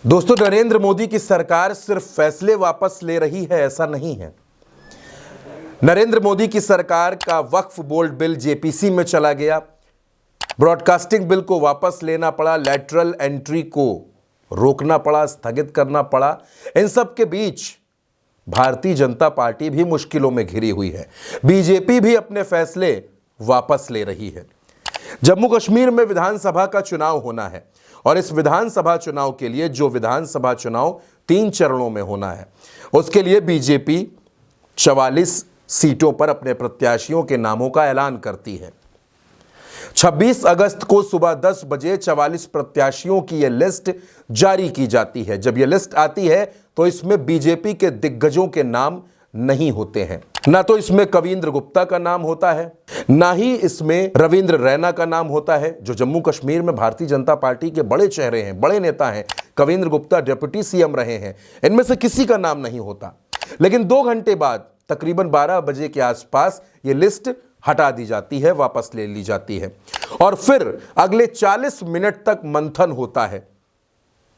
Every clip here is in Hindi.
दोस्तों, नरेंद्र मोदी की सरकार सिर्फ फैसले वापस ले रही है ऐसा नहीं है। नरेंद्र मोदी की सरकार का वक्फ बोर्ड बिल जेपीसी में चला गया, ब्रॉडकास्टिंग बिल को वापस लेना पड़ा, लैटरल एंट्री को रोकना पड़ा, स्थगित करना पड़ा। इन सब के बीच भारतीय जनता पार्टी भी मुश्किलों में घिरी हुई है। बीजेपी भी अपने फैसले वापस ले रही है। जम्मू कश्मीर में विधानसभा का चुनाव होना है और इस विधानसभा चुनाव के लिए जो विधानसभा चुनाव 3 चरणों में होना है, उसके लिए बीजेपी 44 सीटों पर अपने प्रत्याशियों के नामों का ऐलान करती है। 26 अगस्त को सुबह 10 बजे 44 प्रत्याशियों की यह लिस्ट जारी की जाती है। जब यह लिस्ट आती है तो इसमें बीजेपी के दिग्गजों के नाम नहीं होते हैं। ना तो इसमें कविंद्र गुप्ता का नाम होता है, ना ही इसमें रविंद्र रैना का नाम होता है, जो जम्मू कश्मीर में भारतीय जनता पार्टी के बड़े चेहरे हैं, बड़े नेता हैं। कविंद्र गुप्ता डिप्टी सीएम रहे हैं। इनमें से किसी का नाम नहीं होता। लेकिन 2 घंटे बाद तकरीबन 12 बजे के आसपास ये लिस्ट हटा दी जाती है, वापस ले ली जाती है और फिर अगले 40 मिनट तक मंथन होता है।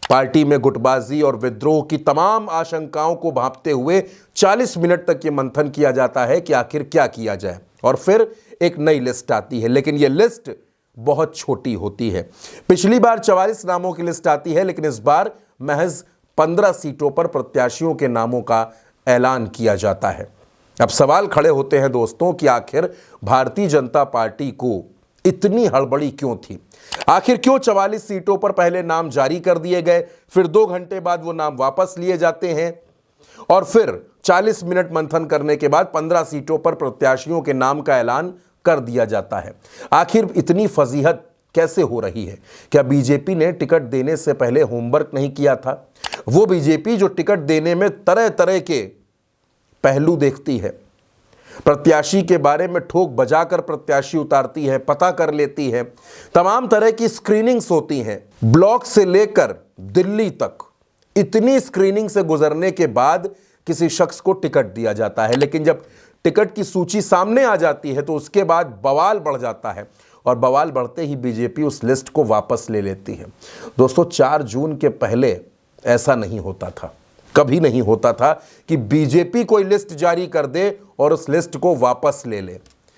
पार्टी में गुटबाजी और विद्रोह की तमाम आशंकाओं को भांपते हुए 40 मिनट तक ये मंथन किया जाता है कि आखिर क्या किया जाए, और फिर एक नई लिस्ट आती है। लेकिन ये लिस्ट बहुत छोटी होती है। पिछली बार 44 नामों की लिस्ट आती है, लेकिन इस बार महज 15 सीटों पर प्रत्याशियों के नामों का ऐलान किया जाता है। अब सवाल खड़े होते हैं दोस्तों कि आखिर भारतीय जनता पार्टी को इतनी हड़बड़ी क्यों थी? आखिर क्यों 44 सीटों पर पहले नाम जारी कर दिए गए, फिर 2 घंटे बाद वो नाम वापस लिए जाते हैं और फिर 40 मिनट मंथन करने के बाद 15 सीटों पर प्रत्याशियों के नाम का ऐलान कर दिया जाता है? आखिर इतनी फजीहत कैसे हो रही है? क्या बीजेपी ने टिकट देने से पहले होमवर्क नहीं किया था? वो बीजेपी जो टिकट देने में तरह तरह के पहलू देखती है, प्रत्याशी के बारे में ठोक बजाकर प्रत्याशी उतारती है, पता कर लेती है, तमाम तरह की स्क्रीनिंग्स होती हैं, ब्लॉक से लेकर दिल्ली तक। इतनी स्क्रीनिंग से गुजरने के बाद किसी शख्स को टिकट दिया जाता है। लेकिन जब टिकट की सूची सामने आ जाती है तो उसके बाद बवाल बढ़ जाता है और बवाल बढ़ते ही बीजेपी उस लिस्ट को वापस ले लेती है। दोस्तों, 4 जून के पहले ऐसा नहीं होता था, कभी नहीं होता था कि बीजेपी कोई लिस्ट जारी कर दे और उस लिस्ट को वापस ले ले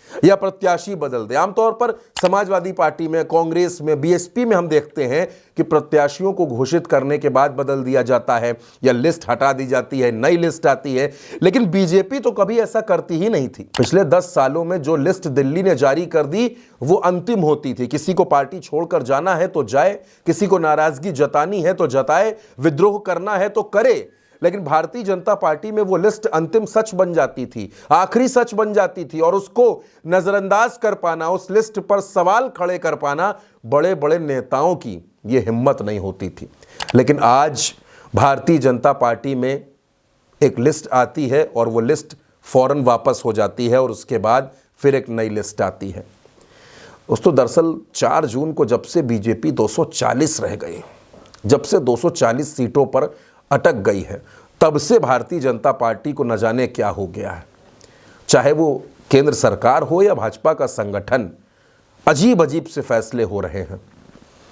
या प्रत्याशी बदल दे। आमतौर पर समाजवादी पार्टी में, कांग्रेस में, बीएसपी में हम देखते हैं कि प्रत्याशियों को घोषित करने के बाद बदल दिया जाता है या लिस्ट हटा दी जाती है, नई लिस्ट आती है। लेकिन बीजेपी तो कभी ऐसा करती ही नहीं थी। पिछले 10 सालों में जो लिस्ट दिल्ली ने जारी कर दी वो अंतिम होती थी। किसी को पार्टी छोड़कर जाना है तो जाए, किसी को नाराजगी जतानी है तो जताए, विद्रोह करना है तो करे। लेकिन भारतीय जनता पार्टी में वो लिस्ट अंतिम सच बन जाती थी, आखिरी सच बन जाती थी और उसको नजरअंदाज कर पाना, उस लिस्ट पर सवाल खड़े कर पाना बड़े बड़े नेताओं की ये हिम्मत नहीं होती थी। लेकिन आज भारतीय जनता पार्टी में एक लिस्ट आती है और वो लिस्ट फौरन वापस हो जाती है और उसके बाद फिर एक नई लिस्ट आती है। दोस्तों, दरअसल 4 जून को जब से बीजेपी 240 रह गई, जब से 240 सीटों पर अटक गई है, तब से भारतीय जनता पार्टी को न जाने क्या हो गया है। चाहे वो केंद्र सरकार हो या भाजपा का संगठन, अजीब अजीब से फैसले हो रहे हैं,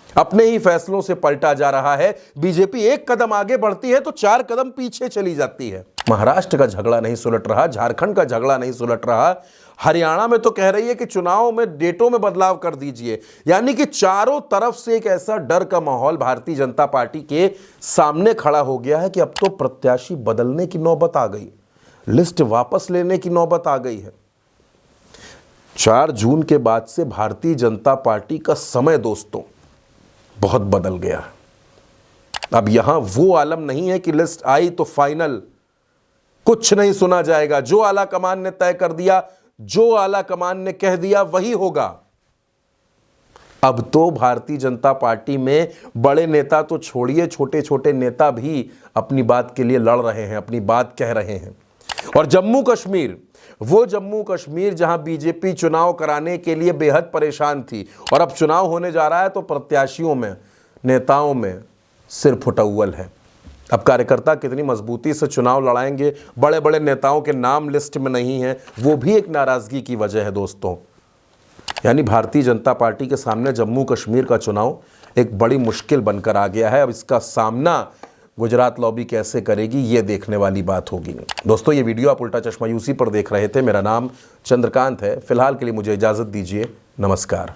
अपने ही फैसलों से पलटा जा रहा है। बीजेपी 1 कदम आगे बढ़ती है तो 4 कदम पीछे चली जाती है। महाराष्ट्र का झगड़ा नहीं सुलट रहा, झारखंड का झगड़ा नहीं सुलट रहा, हरियाणा में तो कह रही है कि चुनाव में डेटों में बदलाव कर दीजिए। यानी कि चारों तरफ से एक ऐसा डर का माहौल भारतीय जनता पार्टी के सामने खड़ा हो गया है कि अब तो प्रत्याशी बदलने की नौबत आ गई, लिस्ट वापस लेने की नौबत आ गई है। 4 जून के बाद से भारतीय जनता पार्टी का समय दोस्तों बहुत बदल गया। अब यहां वो आलम नहीं है कि लिस्ट आई तो फाइनल, कुछ नहीं सुना जाएगा, जो आला कमान ने तय कर दिया, जो आला कमान ने कह दिया वही होगा। अब तो भारतीय जनता पार्टी में बड़े नेता तो छोड़िए, छोटे छोटे नेता भी अपनी बात के लिए लड़ रहे हैं, अपनी बात कह रहे हैं। और जम्मू कश्मीर, वो जम्मू कश्मीर जहां बीजेपी चुनाव कराने के लिए बेहद परेशान थी और अब चुनाव होने जा रहा है तो प्रत्याशियों में, नेताओं में सिर फुटौल है। अब कार्यकर्ता कितनी मजबूती से चुनाव लड़ाएंगे, बड़े बड़े नेताओं के नाम लिस्ट में नहीं है, वो भी एक नाराजगी की वजह है दोस्तों। यानी भारतीय जनता पार्टी के सामने जम्मू कश्मीर का चुनाव एक बड़ी मुश्किल बनकर आ गया है। अब इसका सामना गुजरात लॉबी कैसे करेगी, ये देखने वाली बात होगी। दोस्तों, ये वीडियो आप उल्टा चश्मा यूसी पर देख रहे थे। मेरा नाम चंद्रकांत है। फिलहाल के लिए मुझे इजाज़त दीजिए। नमस्कार।